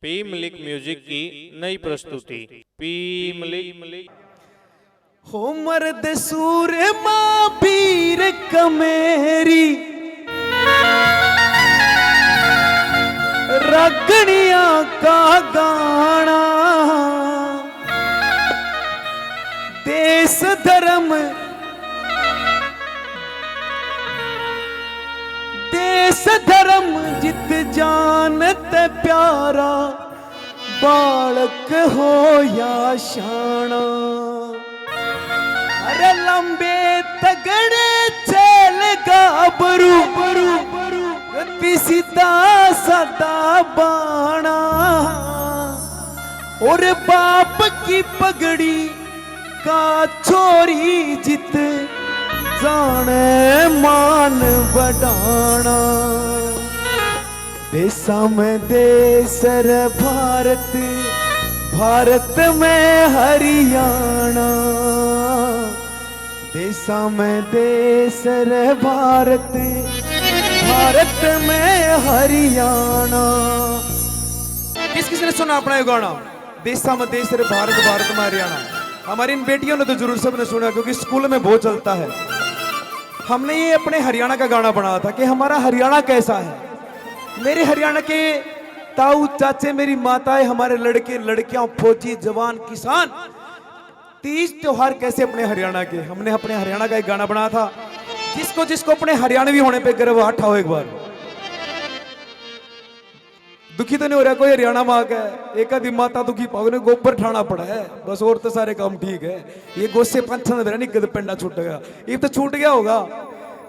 P Malik music की नई प्रस्तुति पी मलिक। हो मर्द सूर माँ पीर कमेरी रगड़िया का गाना देश धर्म जित जानत प्यारा बालक हो या शाना। अरे लंबे तगड़े चल गाबरू सीधा सदा बाणा और बाप की पगड़ी का छोरी जित जाने मान बढ़ाना। देशा में देश रे भारत भारत में हरियाणा देशा में देश रे भारत भारत में हरियाणा। किसने सुना अपना ये गाना देशा में देश रे भारत भारत में हरियाणा? हमारी इन बेटियों ने तो जरूर सबने सुना क्योंकि स्कूल में बहुत चलता है। हमने ये अपने हरियाणा का गाना बनाया था कि हमारा हरियाणा कैसा है। मेरे हरियाणा के ताऊ चाचे मेरी माताएं हमारे लड़के लड़कियां फौजी जवान किसान तीज त्योहार कैसे अपने हरियाणा के। हमने अपने हरियाणा का एक गाना बनाया था जिसको जिसको अपने हरियाणवी होने पे गर्व उठाओ एक बार। दुखी तो नहीं हो रहा कोई हरियाणा माँ का है। एक आधी माता दुखी पाओगे गोबर ठाना पड़ा है बस और तो सारे काम ठीक है। ये गोसे पंचन नहीं कद पेंडा छूट गया ये तो छूट गया होगा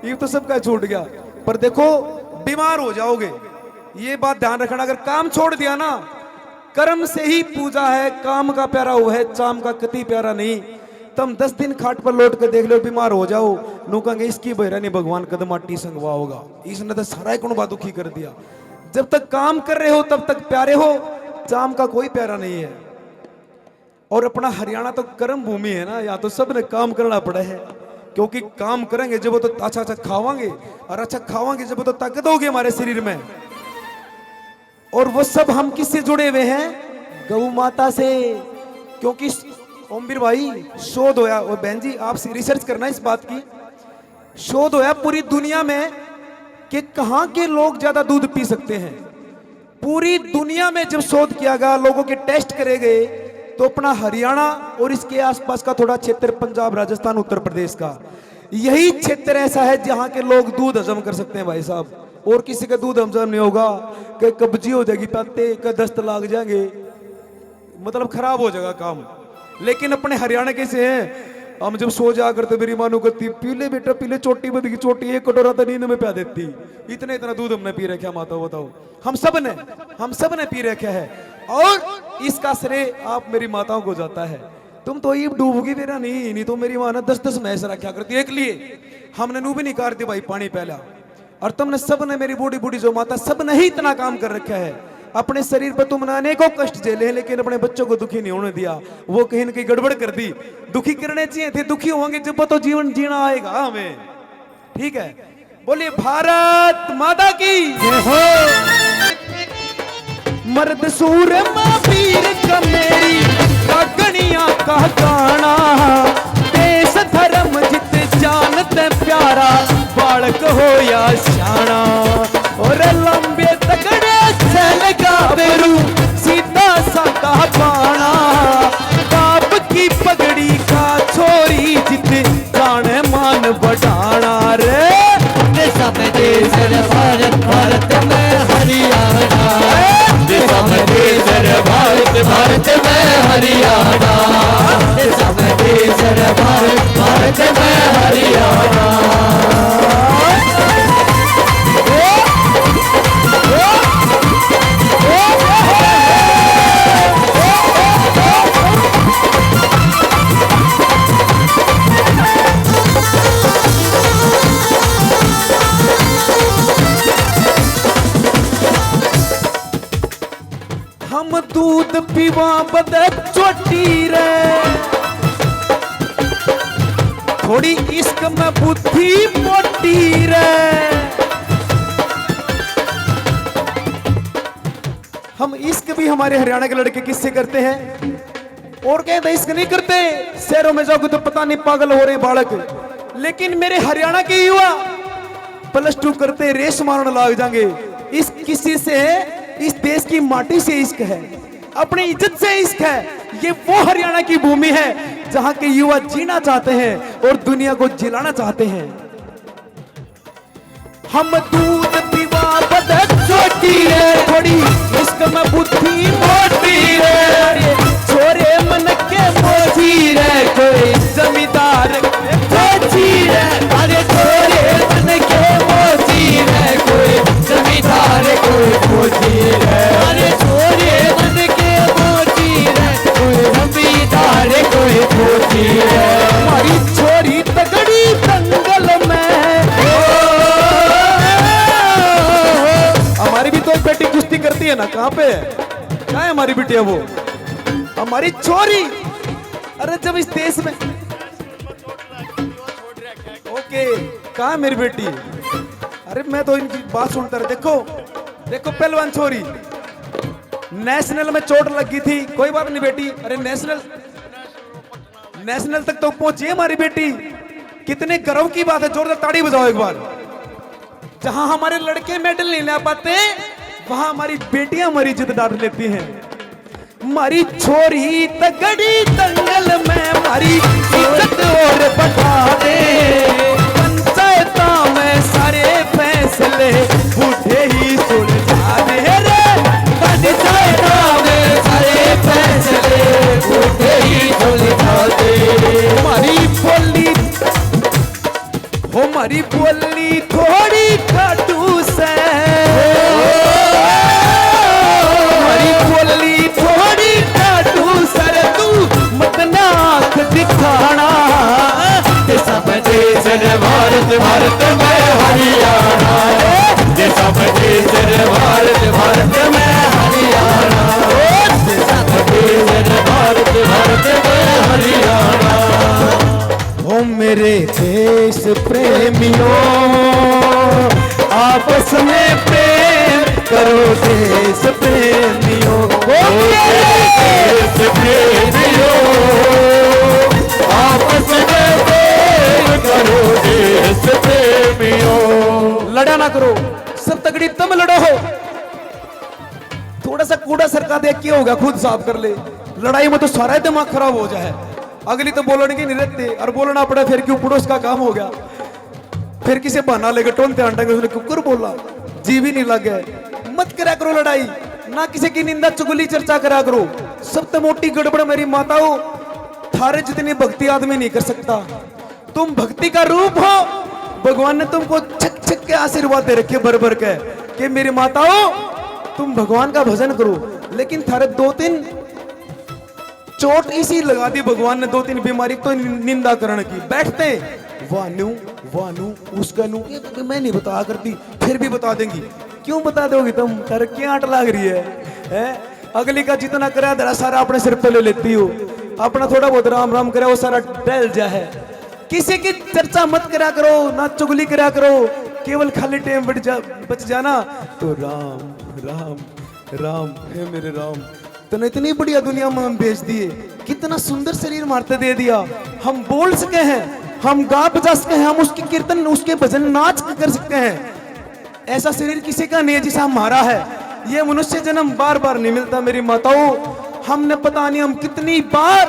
ये तो सबका छूट गया। पर देखो बीमार हो जाओगे ये बात ध्यान रखना। अगर काम छोड़ दिया ना कर्म से ही पूजा है काम का प्यारा वो है चाम का कति प्यारा नहीं। तुम 10 दिन खाट पर लौट कर देख लो बीमार हो जाओ नू कहेंगे इसकी बहरानी भगवान कदम माटी संगवा होगा। इसने तो सारा कुणबा दुखी कर दिया। जब तक काम कर रहे हो तब तक प्यारे हो चाम का कोई प्यारा नहीं है। और अपना हरियाणा तो कर्म भूमि है ना या तो सबने काम करना पड़ा है क्योंकि काम करेंगे जब वो तो अच्छा अच्छा खावांगे और अच्छा खावांगे जब वो तो ताकत होगी हमारे शरीर में। और वो सब हम किससे जुड़े हुए हैं गौ माता से क्योंकि ओमवीर भाई शोध होया और बहन जी आप रिसर्च करना इस बात की शोध होया पूरी दुनिया में कि कहां के लोग ज्यादा दूध पी सकते हैं। पूरी दुनिया में जब शोध किया गया लोगों के टेस्ट करे गए तो अपना हरियाणा और इसके आसपास का थोड़ा क्षेत्र पंजाब राजस्थान उत्तर प्रदेश का यही क्षेत्र ऐसा है जहां के लोग दूध हजम कर सकते हैं भाई साहब। और किसी का दूध हजम नहीं होगा कि कब्जी हो जाएगी पत्ते का दस्त लाग जाएंगे मतलब खराब हो जाएगा काम। लेकिन अपने हरियाणा कैसे हैं हम जब सो जा करते मेरी मानो करती पीले बेटा पीले चोटी बद की चोटी एक कटोरा तो नींद में प्या देती। इतना इतना दूध हमने पी रखा माता बताओ हम सब ने पी रखा है। और इसका श्रेय आप मेरी माताओं को जाता है। तुम तो ये डूबोगी मेरा नहीं तो मेरी माँ ने 10-10 मैस रखा करती एक लिए हमने नू भी नहीं करती भाई पानी पहला। और तुमने सब ने मेरी बूढ़ी बूढ़ी जो माता सब ने ही इतना काम कर रखा है। अपने शरीर पर तुमने अनेकों कष्ट झेले लेकिन अपने बच्चों को दुखी नहीं होने दिया। वो कहीं न कहीं गड़बड़ कर दी। दुखी करने चाहिए थे दुखी होंगे जब तो जीवन जीना आएगा हमें। ठीक है बोलिए भारत माता की जय हो। मर्द सूर माँ पीर कमेरी गगनिया का गाना देश धर्म जित जानत प्यारा बालक हो या शाना। और लंबे तगड़े चल गाबरू सीधा साधा बाणा बाप की पगड़ी का छोरी जित जाने मान बढ़ाना। रे देशा में देश रे भारत भारत में हरियाणा देशा में देश रे भारत भारत में हरियाणा देशा में देश रे भारत भारत में हरियाणा। हम दूध पीवा बद चोटी रे थोड़ी इश्क में बुद्धि मोटी रे। हम इश्क भी हमारे हरियाणा के लड़के किससे करते हैं? और कहते इश्क नहीं करते, शहरों में जाओगे तो पता नहीं पागल हो रहे बालक। लेकिन मेरे हरियाणा के युवा +2 करते रेस मारने लग जाएंगे। इश्क किस चीज से है? इस देश की माटी से इश्क है, अपनी इज्जत से इश्क है। ये वो हरियाणा की भूमि है जहां के युवा जीना चाहते हैं और दुनिया को जिलाना चाहते हैं। हम दूध पीवा बदत छोटी रे, थोड़ी इश्क में बुद्धि मोटी रे, छोरे मन के मोची रे, कोई जमींदार मोची रे, अरे छोरे मन के मोची रे, कोई जमींदार कोई मोची रे, अरे छोरे मन के मोची रे, कोई जमींदार कोई मोची रे। हमारी छोरी तगड़ी दंगल में, हमारी भी तो एक बेटी कुश्ती करती है ना, कहाँ पे है? कहाँ है हमारी बेटिया? वो हमारी छोरी। अरे जब इस देश में ओके, कहाँ है मेरी बेटी? अरे मैं तो इनकी बात सुनता रहा। देखो देखो पहलवान छोरी, नेशनल में चोट लगी थी, कोई बात नहीं बेटी। अरे नेशनल तक तो पहुंची है हमारी बेटी, कितने गर्व की बात है। जोरदार ताड़ी बजाओ एक बार। जहां हमारे लड़के मेडल नहीं ला पाते वहां हमारी बेटियां हमारी इज्जत डाल लेती हैं। हमारी छोरी तगड़ी दंगल में हमारी इज्जत और बढ़ा दे, पंचायता में सारे फैसले उठे ही सुलझा दे रे, पंचायता में सारे फैसले उठे ही सुलझा दे। हमारी बोली थोड़ी खाटू से, हमारी बोली थोड़ी खाटू सर, तू मत नाक दिखाना। सब देश भारत भारत में हरियाणा, सब देश भारत भारत में हरियाणा, सब देश भारत भारत में हरियाणा। ओ मेरे देश प्रेमियों, आपस में प्रेम करो देश प्रेमियों। ओ मेरे देश प्रेमियों, आपस में प्रेम करो देश प्रेमियों। लड़ा ना करो, सब तगड़ी तुम लड़ो हो। थोड़ा सा कूड़ा सरका देख के होगा, खुद साफ कर ले। लड़ाई में तो सारा दिमाग खराब हो जाए। अगली तो बोलने की नहीं रहते और बोलना पड़ा, फिर क्यों पड़ोस का काम हो गया, फिर किसे बहाना लेके टोलते आंटेंगे, उसने कुकर बोला, जी भी नहीं लगे। मत करा करो लड़ाई, ना किसी की निंदा चुगली चर्चा करा करो। सबसे मोटी गड़बड़ मेरी माताओं, थारे जितनी भक्ति आदमी नहीं कर सकता। तुम भक्ति का रूप हो, भगवान ने तुमको छक छक के आशीर्वाद दे रखे भर भर के कि मेरी माताओं तुम भगवान का भजन करो। लेकिन थारे 2-3 चोट इसी लगा दी भगवान ने, 2-3 बीमारी तो निंदा करने की। बैठते वानू उसका नू, मैं नहीं बता करती, फिर भी बता देंगी। क्यों बता दोगी तुम? कर क्या आट लाग रही है? अगली का जितना करा धरा सारा अपने सिर पे ले लेती हो। अपना थोड़ा बहुत राम राम करे वो सारा डल जा है। किसी की चर्चा मत करा करो, ना चुगली करा करो। केवल खाली टाइम बच जाना तो राम राम राम है मेरे राम। तूने इतनी बढ़िया दुनिया में हम भेज दिए, कितना सुंदर शरीर मारते दे दिया। हम बोल सके हैं, हम गा बजा सके हैं, हम उसकी कीर्तन उसके भजन नाच कर सकते हैं। ऐसा शरीर किसी का नहीं है जैसा हमारा है। ये मनुष्य जन्म बार बार नहीं मिलता मेरी माताओं। हमने पता नहीं हम कितनी बार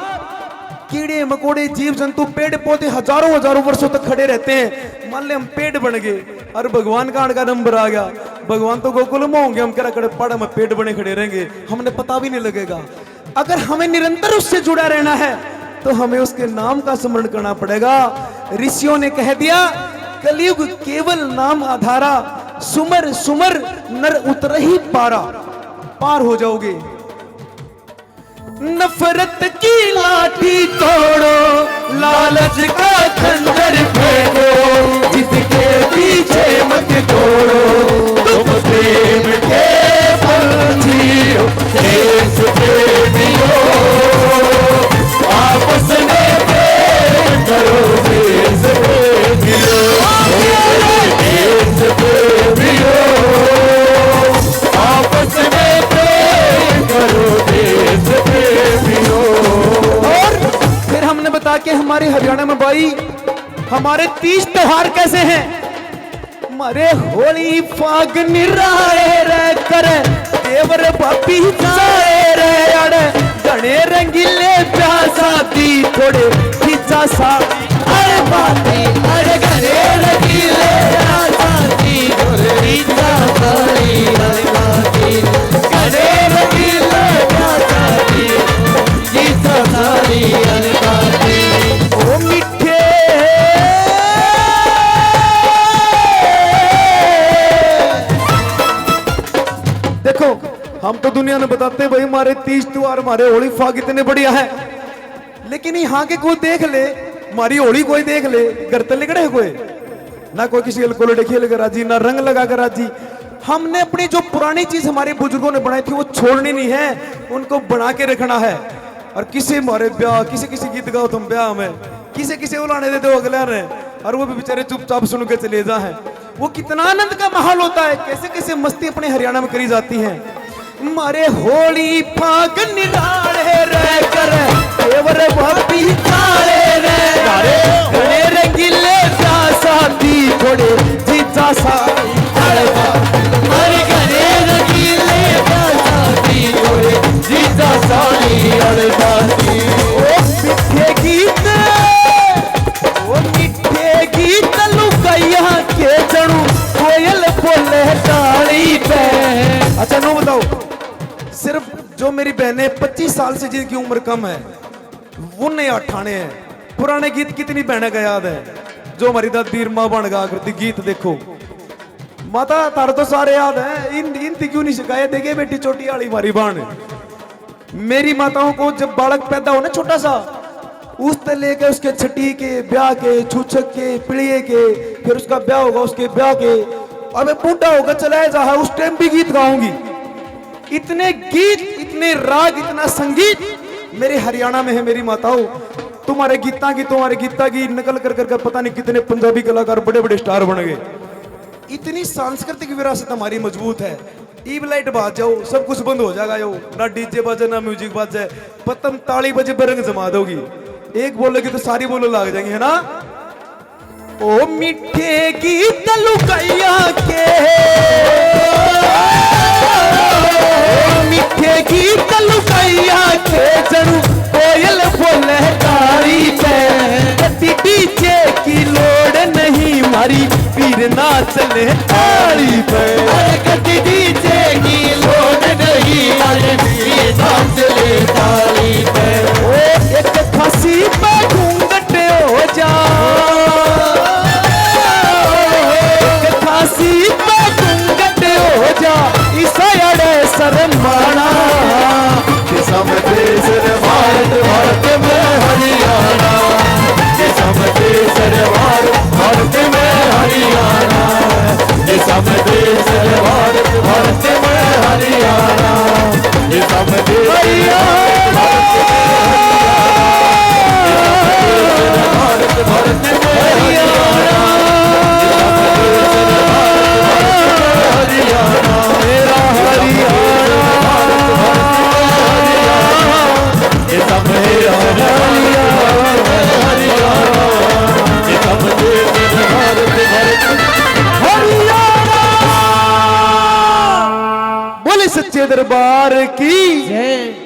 कीड़े मकोड़े जीव जंतु पेड़ पौधे हजारों वर्षों तक खड़े रहते हैं। मान ले हम पेड़ बन गए और भगवान का नंबर आ गया। भगवान तो गोकुल में होंगे, हम क्या खड़े पहाड़ में पेड़ बने खड़े रहेंगे, हमने पता भी नहीं लगेगा। अगर हमें निरंतर उससे जुड़ा रहना है तो हमें उसके नाम का स्मरण करना पड़ेगा। ऋषियों ने कह दिया कलयुग केवल नाम आधारा, सुमर सुमर नर उतर ही पारा। पार हो जाओगे। नफरत की लाठी तोड़ो, लालच का खंजर फेंको, जिसके पीछे मत दौड़ो, तुम प्रेम के पंछियों, देश प्रेमियों, आपस में प्रेम करो देश प्रेमियों, देश प्रेमियों, आपस में प्रेम के हमारे हरियाणा में भाई हमारे 30 त्योहार कैसे हैं? मरे होली फाग निराए रे करे देवर बापी जाए रे अड़े गणे रंगीले प्यासा दी थोड़े खींचा सा अरे बाती अरे घरे रंगीले प्यासा दी थोड़े खींचा साड़ी अरे बाती घरे रंगीले प्यासा दी खींचा साड़ी अरे बाती ओ मिठे देखो हम तो दुनिया में बताते हैं भाई हमारे 30 त्योहार हमारे होली फाग इतने बढ़िया है, लेकिन यहाँ के कोई देख ले हमारी होली कोई देख ले घर तले खड़े कोई ना कोई किसी अल्कोहल खेल कर राजी ना रंग लगा कर राजी। हमने अपनी जो पुरानी चीज हमारे बुजुर्गों ने बनाई थी वो छोड़नी नहीं है, उनको बना के रखना है। और किसी हमारे ब्याह किसी किसी गीत गाओ तुम ब्याह में किसी किसी उलाने देते हो अगले ने और वो भी बेचारे चुपचाप सुन के चले जा है। वो कितना आनंद का माहौल होता है, कैसे कैसे मस्ती अपने हरियाणा में करी जाती है। मारे होली फाग निराले रे कर देवर बापी ताले रे मारे घने रंगीले प्यासा दी थोड़े जीजा सा अरे घरे रंगीले प्यासा दी थोड़े जीजा साड़ी अरे बाती ओ मिठे गीत लुकाइया के जणू कोयल बोले डाली पे। अच्छा नो बताओ, सिर्फ जो मेरी बहनें 25 साल से जिनकी उम्र कम है वो नए ठाणे हैं। पुराने गीत कितनी बहने का याद है जो हमारी दादी माँ बन गा करती गीत देखो। माता तार तो सारे याद है, इन क्यों नहीं सिखाया? देखे बेटी छोटी वाली हमारी बाण मेरी माताओं को जब बालक पैदा हो ना छोटा सा उस से लेके उसके छठी के ब्याह के छूछक के पिड़िए के फिर उसका ब्याह होगा उसके ब्याह के अब बूढ़ा होगा चलाया जा उस टाइम भी गीत गाऊंगी। इतने गीत इतने राग इतना संगीत मेरे हरियाणा में है मेरी माताओं। तुम्हारे गीता की नकल कर कर पता नहीं कितने पंजाबी कलाकार बड़े बड़े स्टार बन गए। इतनी सांस्कृतिक विरासत हमारी मजबूत है। ईब लाइट बाज जाओ सब कुछ बंद हो जाएगा, यो ना डीजे बाजे ना म्यूजिक बाजे, पतम ताली बजे बरंग जमा दोगी, एक बोलोगी तो सारी बोलो लाग जाएंगी, है ना। ओ मीठे गीत लुकाइया के मीठे गीत लुकाइया के जणू कोयल बोले तारी पे डीजे की लोड़ नहीं मारी पीर ना चले ताली पे गति डीजे की लोड़ नहीं अरे पीर ना चले ताली पे ओ एक खासी पे घूंघट हो जा एक खासी पे घूंघट हो जा ईसाड़े शर्माना समझे सर भारत में हरियाणा समझे सर भारत में हरियाणा समझे सर भारत में हरियाणा समझे भारत में हरियाणा हरियाणा मेरा हरियाणा ये सब हरियाणा ये सब हरियाणा बोले सच्चे दरबार की जय।